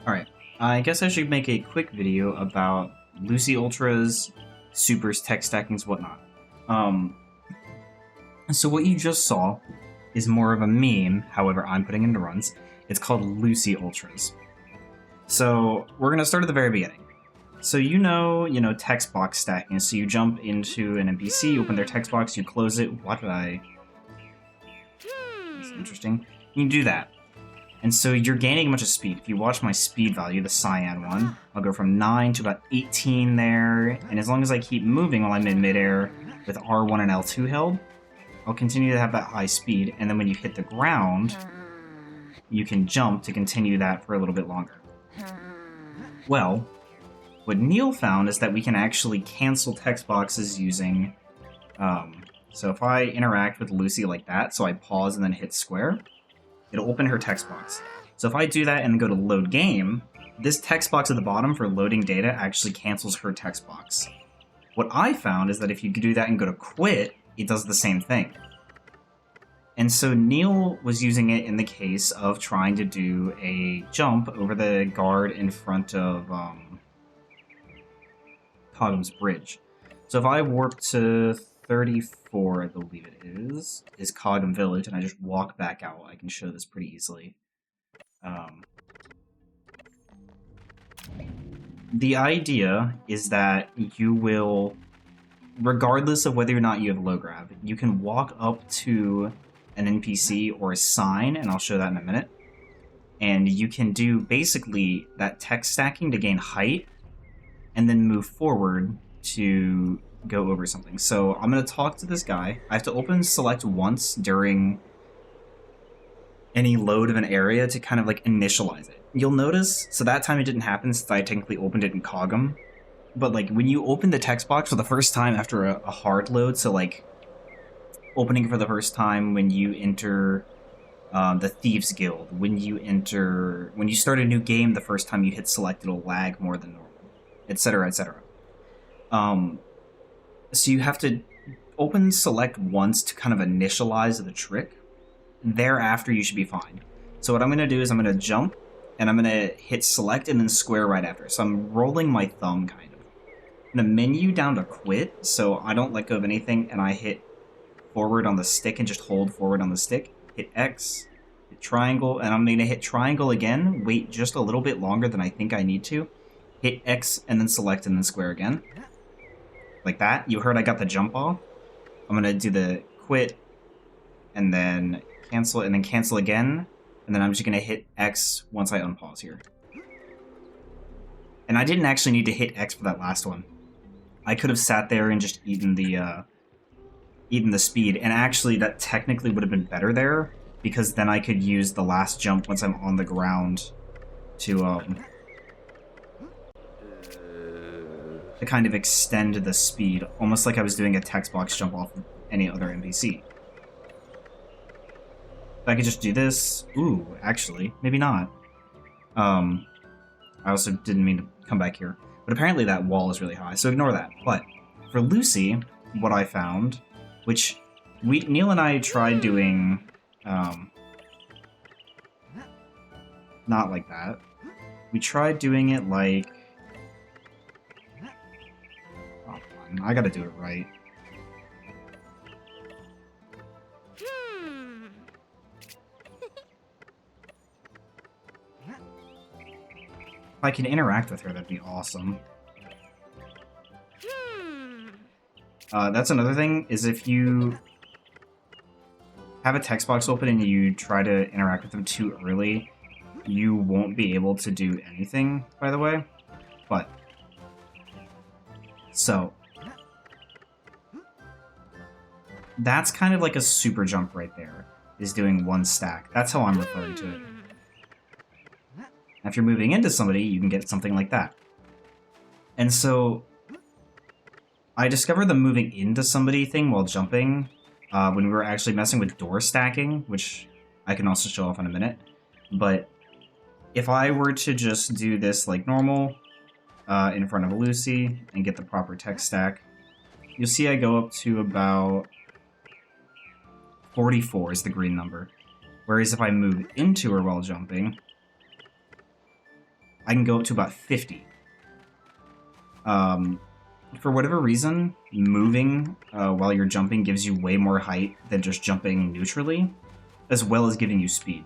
Alright, I guess I should make a quick video about UItras, supers, text stackings, whatnot. So what you just saw is more of a meme, however I'm putting into runs. It's called UItras. So we're going to start at the very beginning. So you know text box stacking. So you jump into an NPC, you open their text box, you close it. What did I... That's interesting. You do that. And so you're gaining a bunch of speed. If you watch my speed value, the cyan one, I'll go from 9 to about 18 there. And as long as I keep moving while I'm in midair with R1 and L2 held, I'll continue to have that high speed. And then when you hit the ground, you can jump to continue that for a little bit longer. Well, what Neil found is that we can actually cancel text boxes using... so if I interact with Lucy like that, so I pause and then hit square, it'll open her text box. So if I do that and go to load game, this text box at the bottom for loading data actually cancels her text box. What I found is that if you do that and go to quit, it does the same thing. And so Neil was using it in the case of trying to do a jump over the guard in front of Cogham's Bridge. So if I warp to 34, I believe it is Cogham Village, and I just walk back out, I can show this pretty easily. The idea is that you will, regardless of whether or not you have low grab, you can walk up to an NPC or a sign, and I'll show that in a minute, and you can do basically that text stacking to gain height, and then move forward to go over something. So I'm going to talk to this guy. I have to open select once during any load of an area to kind of like initialize it. You'll notice, so that time it didn't happen since I technically opened it in Cogam, but like when you open the text box for the first time after a hard load, so like opening for the first time when you enter the Thieves Guild, when you start a new game the first time you hit select, it'll lag more than normal, etc., etc. So you have to open select once to kind of initialize the trick. Thereafter, you should be fine. So what I'm going to do is I'm going to jump, and I'm going to hit select and then square right after. So I'm rolling my thumb, kind of. I'm going to menu down to quit, so I don't let go of anything, and I hit forward on the stick and just hold forward on the stick. Hit X, hit triangle, and I'm going to hit triangle again, wait just a little bit longer than I think I need to. Hit X, and then select, and then square again. Like that. You heard I got the jump off. I'm going to do the quit, and then cancel, and then cancel again, and then I'm just going to hit X once I unpause here. And I didn't actually need to hit X for that last one. I could have sat there and just eaten the speed, and actually that technically would have been better there, because then I could use the last jump once I'm on the ground to kind of extend the speed, almost like I was doing a text box jump off of any other NPC. If I could just do this... Ooh, actually, maybe not. I also didn't mean to come back here. But apparently that wall is really high, so ignore that. But for Lucy, what I found, which Neil and I tried doing... not like that. We tried doing it like... I gotta do it right. If I can interact with her, that'd be awesome. That's another thing, is if you have a text box open and you try to interact with them too early, you won't be able to do anything, by the way. But, so... that's kind of like a super jump right there, is doing one stack. That's how I'm referring to it. If you're moving into somebody, you can get something like that. And so, I discovered the moving into somebody thing while jumping when we were actually messing with door stacking, which I can also show off in a minute. But if I were to just do this like normal, in front of Lucy, and get the proper text stack, you'll see I go up to about 44 is the green number. Whereas if I move into her while jumping, I can go up to about 50. For whatever reason, moving while you're jumping gives you way more height than just jumping neutrally, as well as giving you speed.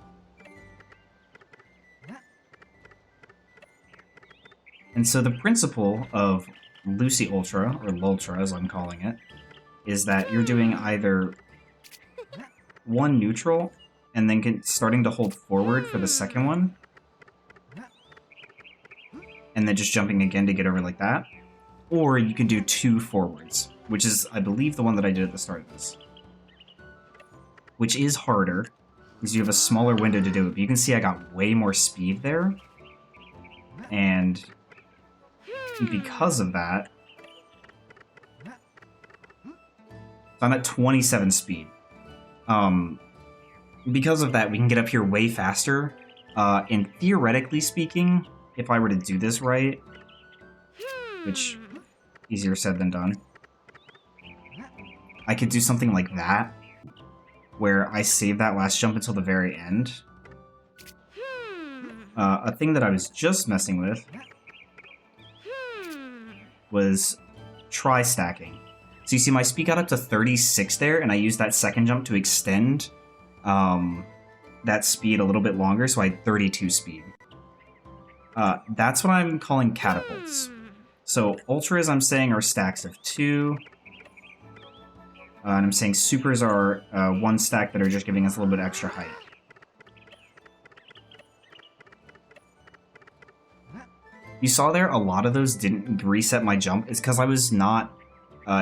And so the principle of UItra, or LULtra as I'm calling it, is that you're doing either one neutral and then starting to hold forward for the second one, and then just jumping again to get over like that, or you can do 2 forwards, which is, I believe, the one that I did at the start of this. Which is harder, because you have a smaller window to do it, but you can see I got way more speed there, and because of that, I'm at 27 speed. Because of that, we can get up here way faster, and theoretically speaking, if I were to do this right, which, easier said than done, I could do something like that, where I save that last jump until the very end. A thing that I was just messing with was tri-stacking. So you see my speed got up to 36 there, and I used that second jump to extend that speed a little bit longer, so I had 32 speed. That's what I'm calling catapults. So ultras, I'm saying, are stacks of 2. And I'm saying supers are 1 stack that are just giving us a little bit extra height. You saw there, a lot of those didn't reset my jump. It's because I was not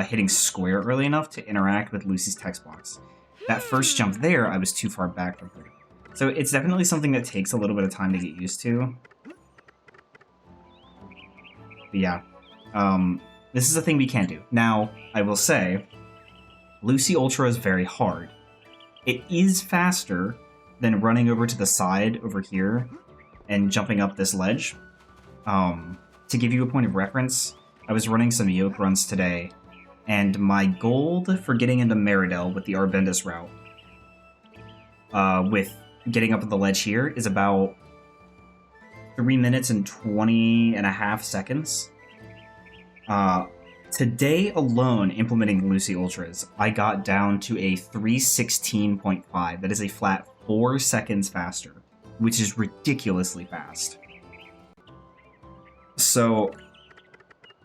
hitting square early enough to interact with Lucy's text box. That first jump there, I was too far back from her. So it's definitely something that takes a little bit of time to get used to. But yeah, this is a thing we can do. Now, I will say, UItra is very hard. It is faster than running over to the side over here and jumping up this ledge. To give you a point of reference, I was running some yoke runs today, and my gold for getting into Meridel with the Arbendis route, with getting up at the ledge here, is about 3 minutes and 20 and a half seconds. Today alone, implementing UItras, I got down to a 3:16.5. That is a flat 4 seconds faster, which is ridiculously fast. So,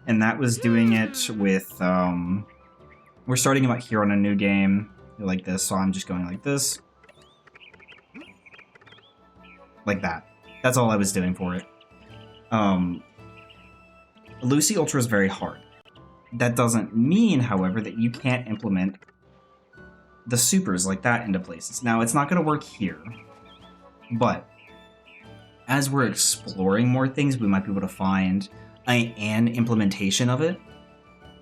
and that was doing it with, we're starting about here on a new game, like this, so I'm just going like this. Like that. That's all I was doing for it. UItra is very hard. That doesn't mean, however, that you can't implement the supers like that into places. Now, it's not going to work here, but as we're exploring more things, we might be able to find an implementation of it.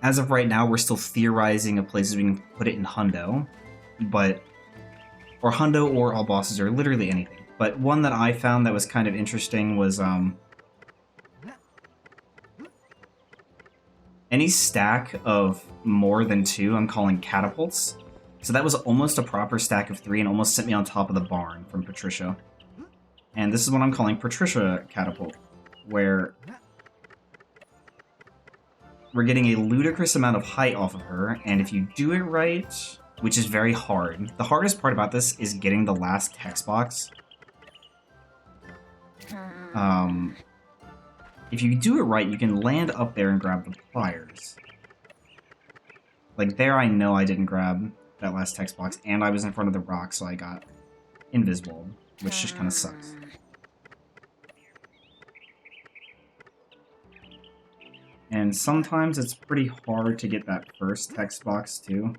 As of right now, we're still theorizing of places we can put it in Hundo, or Hundo or all bosses, or literally anything. But one that I found that was kind of interesting was any stack of more than 2, I'm calling catapults. So that was almost a proper stack of 3 and almost sent me on top of the barn from Patricia. And this is what I'm calling Patricia Catapult, where we're getting a ludicrous amount of height off of her, and if you do it right, which is very hard, the hardest part about this is getting the last text box. If you do it right, you can land up there and grab the pliers. Like there, I know I didn't grab that last text box, and I was in front of the rock, so I got invisible, which just kind of sucks. And sometimes it's pretty hard to get that first text box, too.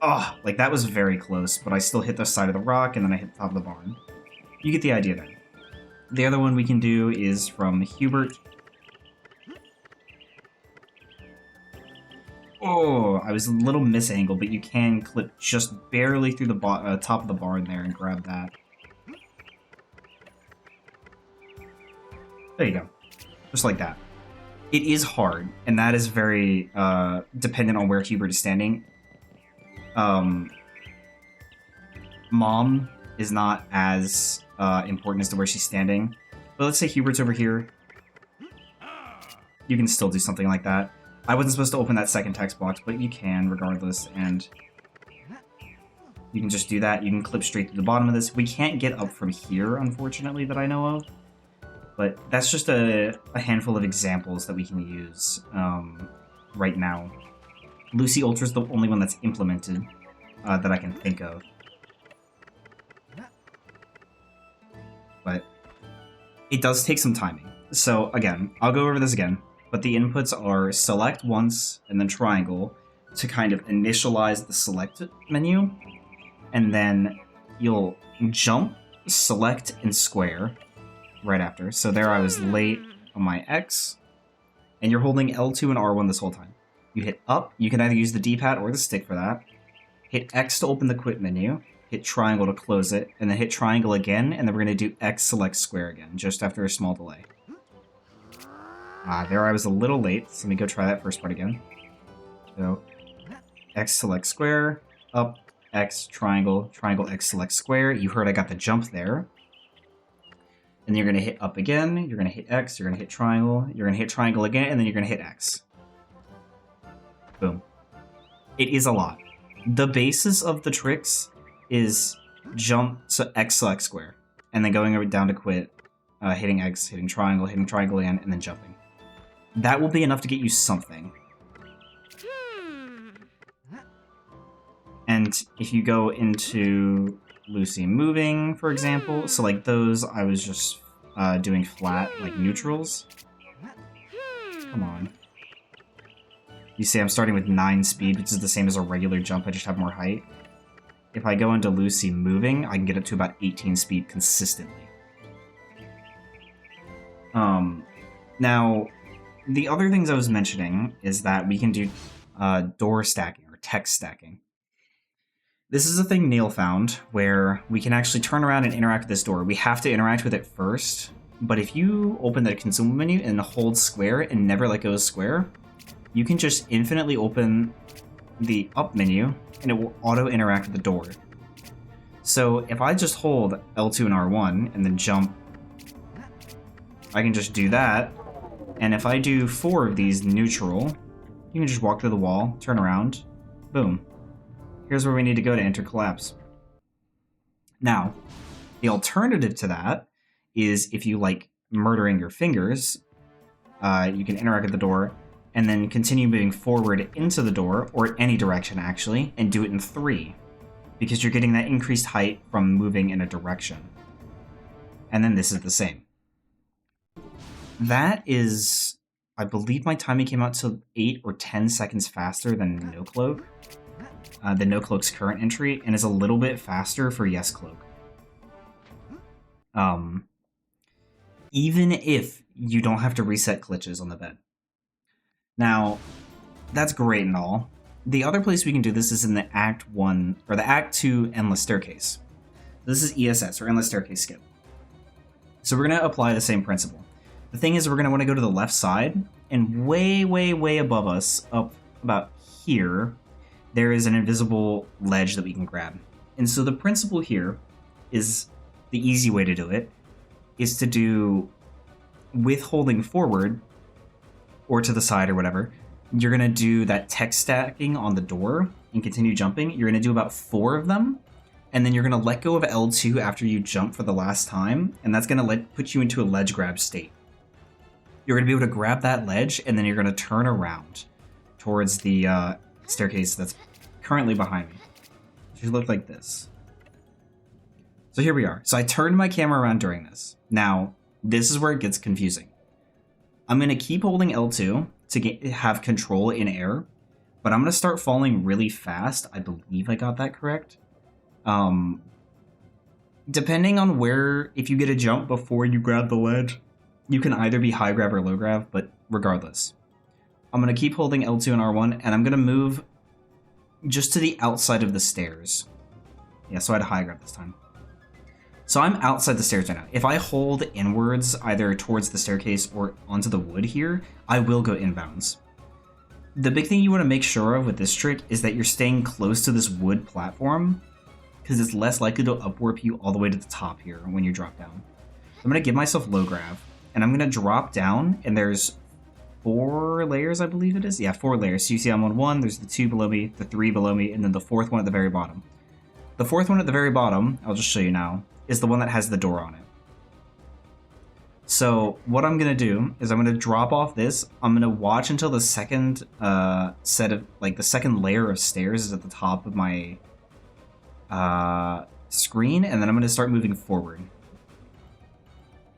Oh, like that was very close, but I still hit the side of the rock, and then I hit the top of the barn. You get the idea there. The other one we can do is from Hubert. Oh, I was a little misangled, but you can clip just barely through the top of the barn there and grab that. There you go. Just like that. It is hard, and that is very dependent on where Hubert is standing. Mom is not as important as to where she's standing. But let's say Hubert's over here. You can still do something like that. I wasn't supposed to open that second text box, but you can regardless, and you can just do that. You can clip straight to the bottom of this. We can't get up from here, unfortunately, that I know of. But that's just a handful of examples that we can use right now. LULtra is the only one that's implemented that I can think of. But it does take some timing. So again, I'll go over this again. But the inputs are select once and then triangle to kind of initialize the select menu. And then you'll jump, select, and square right after. So there I was late on my X. And you're holding L2 and R1 this whole time. You hit up, you can either use the D-pad or the stick for that. Hit X to open the quit menu. Hit triangle to close it. And then hit triangle again, and then we're going to do X select square again, just after a small delay. There I was a little late, so let me go try that first part again. So, X select square, up, X, triangle, triangle, X select square. You heard I got the jump there. And then you're going to hit up again, you're going to hit X, you're going to hit triangle, you're going to hit triangle again, and then you're going to hit X. Boom. It is a lot. The basis of the tricks is jump, so X select square, and then going down to quit, hitting X, hitting triangle again, and then jumping. That will be enough to get you something. And if you go into Lucy moving, for example, so like those, I was just doing flat, like neutrals. Come on. You see I'm starting with 9 speed, which is the same as a regular jump, I just have more height. If I go into Lucy moving, I can get up to about 18 speed consistently. Now, the other things I was mentioning is that we can do door stacking or text stacking. This is a thing Neil found where we can actually turn around and interact with this door. We have to interact with it first, but if you open the consumable menu and hold square and never let go of square, you can just infinitely open the up menu and it will auto interact with the door. So if I just hold L2 and R1 and then jump, I can just do that. And if I do 4 of these neutral, you can just walk through the wall, turn around, boom. Here's where we need to go to enter collapse. Now, the alternative to that is if you like murdering your fingers, you can interact with the door and then continue moving forward into the door, or any direction actually, and do it in 3, because you're getting that increased height from moving in a direction. And then this is the same. That is, I believe my timing came out to 8 or 10 seconds faster than No Cloak, than No Cloak's current entry, and is a little bit faster for Yes Cloak. Even if you don't have to reset glitches on the bed. Now, that's great and all. The other place we can do this is in the Act 1, or the Act 2 Endless Staircase. This is ESS, or Endless Staircase Skip. So we're going to apply the same principle. The thing is, we're going to want to go to the left side, and way, way, way above us, up about here, there is an invisible ledge that we can grab. And so the principle here is, the easy way to do it, is to do with holding forward, or to the side or whatever. You're going to do that text stacking on the door and continue jumping. You're going to do about 4 of them, and then you're going to let go of L2 after you jump for the last time, and that's going to put you into a ledge grab state. You're going to be able to grab that ledge, and then you're going to turn around towards the staircase that's currently behind me. It should look like this. So here we are. So I turned my camera around during this. Now, this is where it gets confusing. I'm going to keep holding L2 to have control in air, but I'm going to start falling really fast. I believe I got that correct. Depending on where, if you get a jump before you grab the ledge, you can either be high grab or low grab, but regardless. I'm going to keep holding L2 and R1, and I'm going to move just to the outside of the stairs. Yeah, so I had high grab this time. So I'm outside the stairs right now. If I hold inwards, either towards the staircase or onto the wood here, I will go inbounds. The big thing you want to make sure of with this trick is that you're staying close to this wood platform, because it's less likely to upwarp you all the way to the top here when you drop down. I'm going to give myself low grav, and I'm going to drop down, and there's 4 layers, I believe it is. Yeah, 4 layers. So you see I'm on 1, there's the 2 below me, the 3 below me, and then the 4th one at the very bottom. The 4th one at the very bottom, I'll just show you now, is the one that has the door on it. So what I'm going to do is I'm going to drop off this. I'm going to watch until the second set of, like, the second layer of stairs is at the top of my screen, and then I'm going to start moving forward.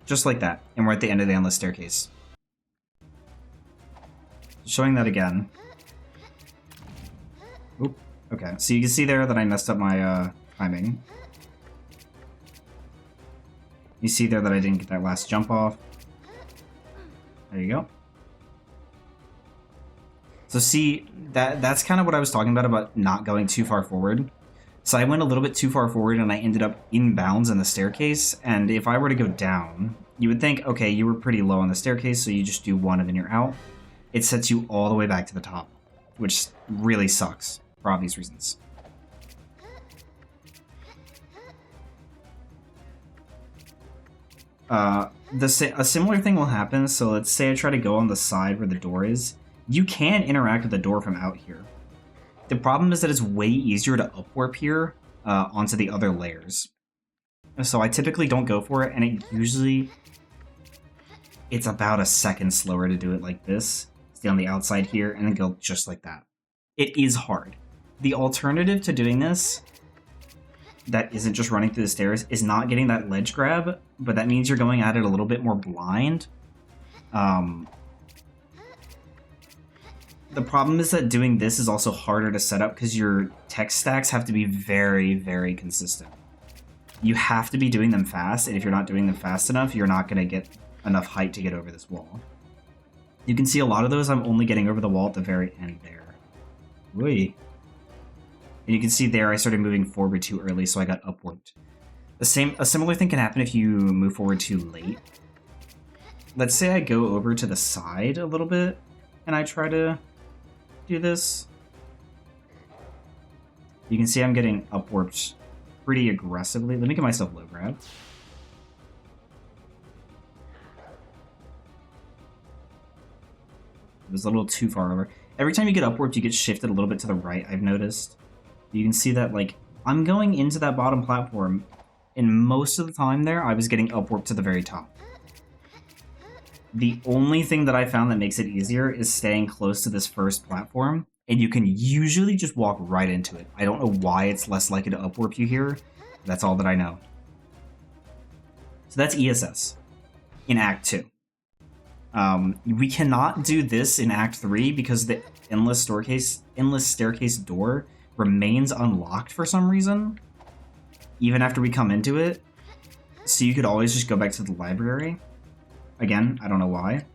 Just like that. And we're at the end of the endless staircase. Showing that again. Oop. Okay, so you can see there that I messed up my timing. You see there that I didn't get that last jump off. There you go. So see, that's kind of what I was talking about not going too far forward. So I went a little bit too far forward and I ended up in bounds in the staircase. And if I were to go down, you would think, okay, you were pretty low on the staircase, so you just do 1 and then you're out. It sets you all the way back to the top, which really sucks for obvious reasons. A similar thing will happen. So let's say I try to go on the side where the door is. You can interact with the door from out here. The problem is that it's way easier to upwarp here onto the other layers. So I typically don't go for it, and it's about a second slower to do it like this. Stay on the outside here, and then go just like that. It is hard. The alternative to doing this, that isn't just running through the stairs, is not getting that ledge grab, but that means you're going at it a little bit more blind. The problem is that doing this is also harder to set up because your text stacks have to be very, very consistent. You have to be doing them fast, and if you're not doing them fast enough, you're not going to get enough height to get over this wall. You can see a lot of those I'm only getting over the wall at the very end there. Whee. And you can see there I started moving forward too early, so I got upwarped. A similar thing can happen if you move forward too late. Let's say I go over to the side a little bit, and I try to do this. You can see I'm getting upwarped pretty aggressively. Let me get myself low grab. It was a little too far over. Every time you get upwarped, you get shifted a little bit to the right, I've noticed. You can see that, like, I'm going into that bottom platform, and most of the time there, I was getting upwarped to the very top. The only thing that I found that makes it easier is staying close to this first platform, and you can usually just walk right into it. I don't know why it's less likely to upwarp you here. That's all that I know. So that's ESS in Act 2. We cannot do this in Act 3 because the endless staircase door remains unlocked for some reason, even after we come into it. So you could always just go back to the library. Again, I don't know why,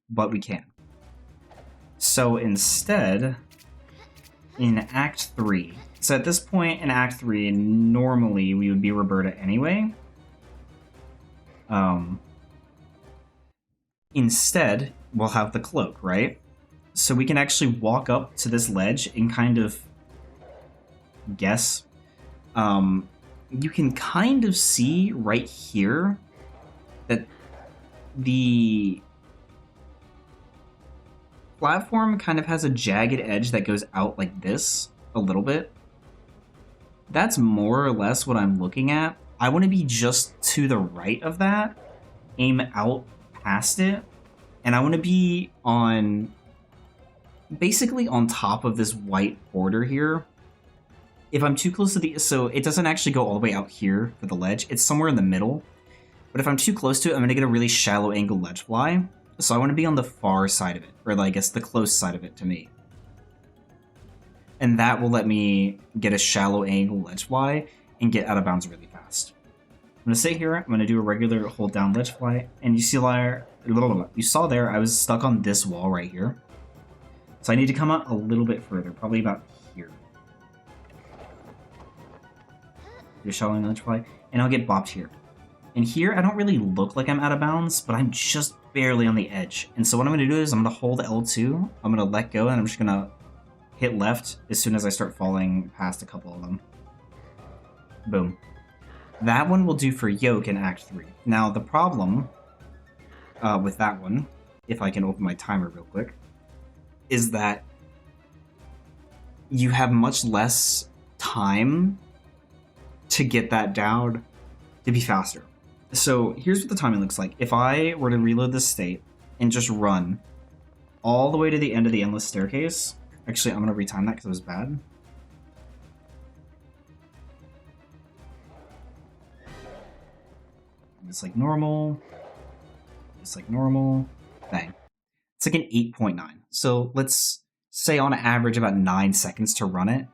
but we can. So instead, in Act 3, so at this point in Act 3, normally we would be Roberta anyway. Instead, we'll have the cloak, right? So we can actually walk up to this ledge and kind of guess. You can kind of see right here that the platform kind of has a jagged edge that goes out like this a little bit. That's more or less what I'm looking at. I want to be just to the right of that, aim out past it, and I want to be on, basically on top of this white border here. If I'm too close to so it doesn't actually go all the way out here for the ledge, it's somewhere in the middle. But if I'm too close to it, I'm going to get a really shallow angle ledge fly. So I want to be on the far side of it, or I guess the close side of it to me. And that will let me get a shallow angle ledge fly and get out of bounds really fast. I'm going to sit here, I'm going to do a regular hold down ledge fly, and you saw there I was stuck on this wall right here. So I need to come out a little bit further, probably about here. Do a shallow ledge fly, and I'll get bopped here. And here, I don't really look like I'm out of bounds, but I'm just barely on the edge. And so what I'm going to do is I'm going to hold L2, I'm going to let go, and I'm just going to hit left as soon as I start falling past a couple of them. Boom. That one will do for Yoke in Act 3. Now, the problem with that one, if I can open my timer real quick, is that you have much less time to get that down to be faster. So here's what the timing looks like. If I were to reload this state and just run all the way to the end of the endless staircase, actually I'm going to retime that because it was bad. Just like normal, bang. It's like an 8.9. So let's say on average about 9 seconds to run it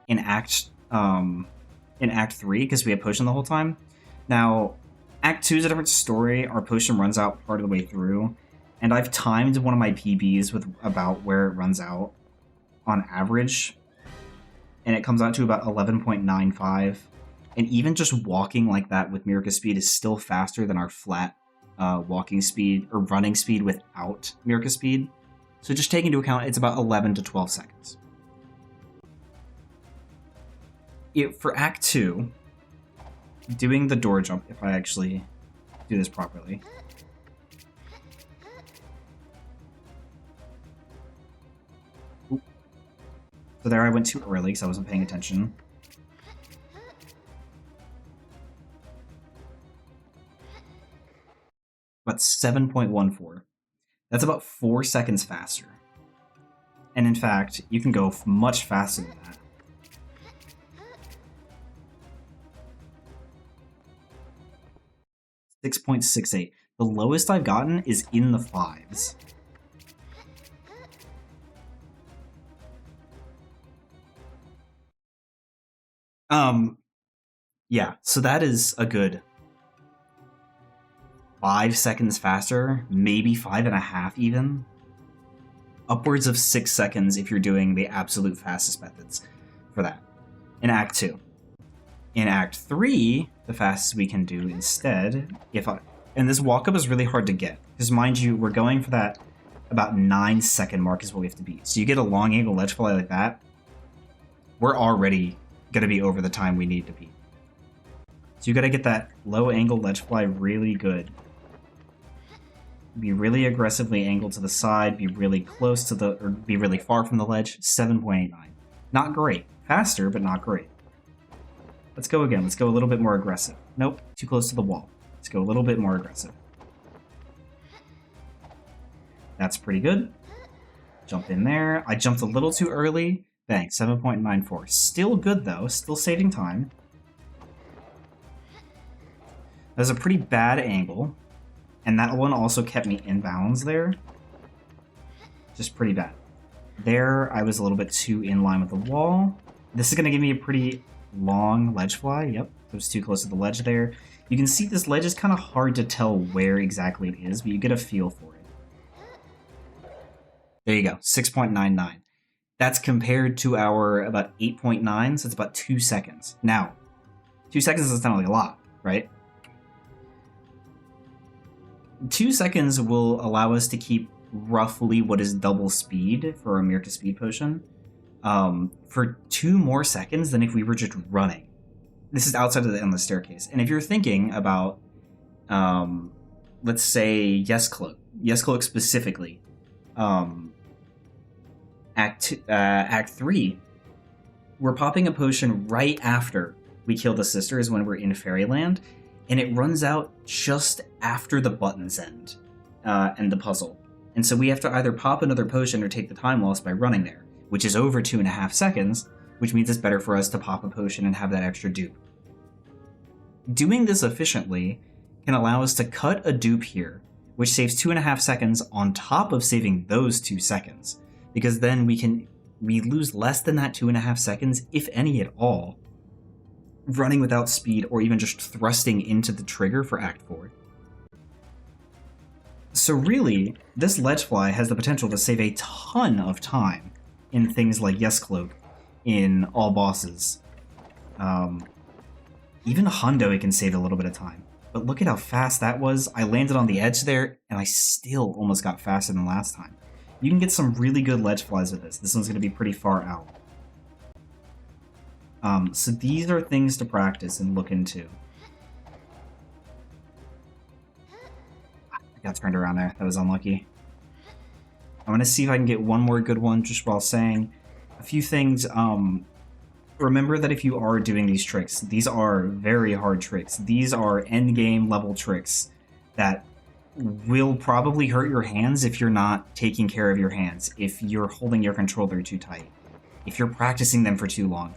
in Act 3 because we have potion the whole time. Now, Act 2 is a different story. Our potion runs out part of the way through, and I've timed one of my PBs with about where it runs out on average, and it comes out to about 11.95. And even just walking like that with Mirka speed is still faster than our flat walking speed or running speed without Mirka speed. So just take into account it's about 11 to 12 seconds. For Act 2, doing the door jump, if I actually do this properly. Oop. So there I went too early because I wasn't paying attention. About 7.14. That's about 4 seconds faster. And in fact, you can go much faster than that. .68. The lowest I've gotten is in the 5s. Yeah, so that is a good 5 seconds faster, maybe 5.5 even. Upwards of 6 seconds if you're doing the absolute fastest methods for that. In Act 2. In Act 3, the fastest we can do instead, and this walk-up is really hard to get, because mind you, we're going for that about 9 second mark is what we have to beat. So you get a long angle ledge fly like that, we're already going to be over the time we need to beat. So you got to get that low angle ledge fly really good. Be really aggressively angled to the side, be really close to the, or be really far from the ledge. 7.89. Not great. Faster, but not great. Let's go again. Let's go a little bit more aggressive. Nope, too close to the wall. Let's go a little bit more aggressive. That's pretty good. Jump in there. I jumped a little too early. Bang, 7.94. Still good though, still saving time. That's a pretty bad angle. And that one also kept me in bounds there. Just pretty bad. There, I was a little bit too in line with the wall. This is going to give me a pretty long ledge fly. Yep, it was too close to the ledge there. You can see this ledge is kind of hard to tell where exactly it is, but you get a feel for it. There you go, 6.99. That's compared to our about 8.9, so it's about 2 seconds. Now, 2 seconds doesn't sound like a lot, right? 2 seconds will allow us to keep roughly what is double speed for a Mirka speed potion for 2 more seconds than if we were just running. This is outside of the endless staircase. And if you're thinking about, let's say, Cloaked specifically, Act 3, we're popping a potion right after we kill the sisters when we're in Fairyland, and it runs out just after the buttons end and the puzzle. And so we have to either pop another potion or take the time loss by running there, which is over 2.5 seconds, which means it's better for us to pop a potion and have that extra dupe. Doing this efficiently can allow us to cut a dupe here, which saves 2.5 seconds on top of saving those 2 seconds, because then we lose less than that 2.5 seconds, if any at all, running without speed or even just thrusting into the trigger for Act 4. So really, this ledge fly has the potential to save a ton of time in things like Cloaked, in all bosses. Even Hondo it can save a little bit of time. But look at how fast that was. I landed on the edge there, and I still almost got faster than last time. You can get some really good ledge flies with this. This one's going to be pretty far out. So these are things to practice and look into. got turned around there. That was unlucky. I'm gonna see if I can get one more good one just while saying a few things. Remember that if you are doing these tricks, these are very hard tricks. These are endgame level tricks that will probably hurt your hands if you're not taking care of your hands, if you're holding your controller too tight, if you're practicing them for too long.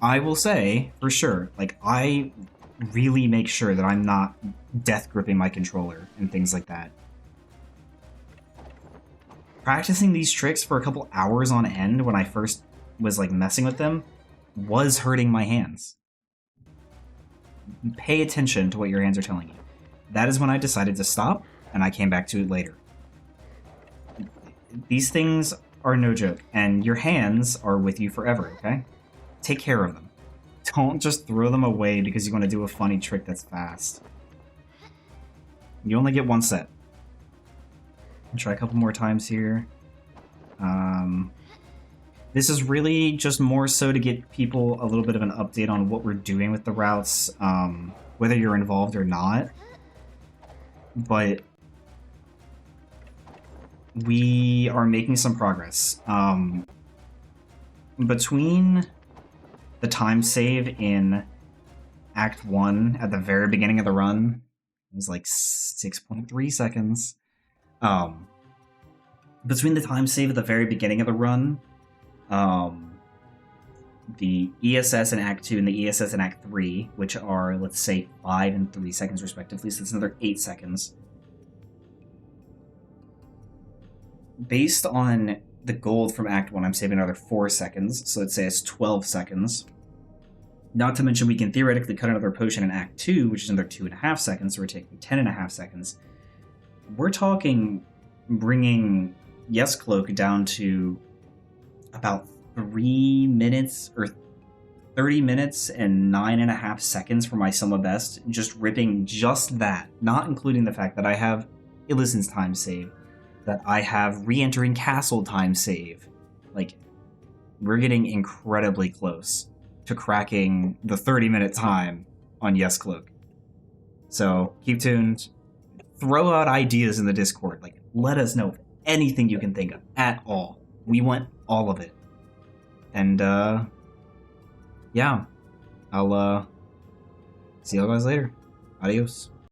I will say, for sure, like, I really make sure that I'm not death gripping my controller and things like that. Practicing these tricks for a couple hours on end when I first was, like, messing with them was hurting my hands. Pay attention to what your hands are telling you. That is when I decided to stop, and I came back to it later. These things are no joke, and your hands are with you forever, okay? Take care of them. Don't just throw them away because you want to do a funny trick that's fast. You only get one set. I'll try a couple more times here. This is really just more so to get people a little bit of an update on what we're doing with the routes, whether you're involved or not. But we are making some progress. Between the time save in Act 1 at the very beginning of the run, it was like 6.3 seconds. Between the time save at the very beginning of the run, the ESS in Act 2 and the ESS in Act 3, which are, let's say, 5 and 3 seconds respectively, so that's another 8 seconds. Based on the gold from Act 1, I'm saving another 4 seconds, so let's say it's 12 seconds. Not to mention we can theoretically cut another potion in Act 2, which is another 2.5 seconds, so we're taking 10.5 seconds. We're talking bringing Yes Cloak down to about 3 minutes or 30 minutes and 9.5 seconds for my Summa Best, just ripping just that, not including the fact that I have Illisen's time save, that I have re-entering castle time save. Like, we're getting incredibly close to cracking the 30-minute time on Yes Cloak. So keep tuned. Throw out ideas in the Discord. Like, let us know anything you can think of at all. We want all of it. And yeah, I'll see y'all guys later. Adios.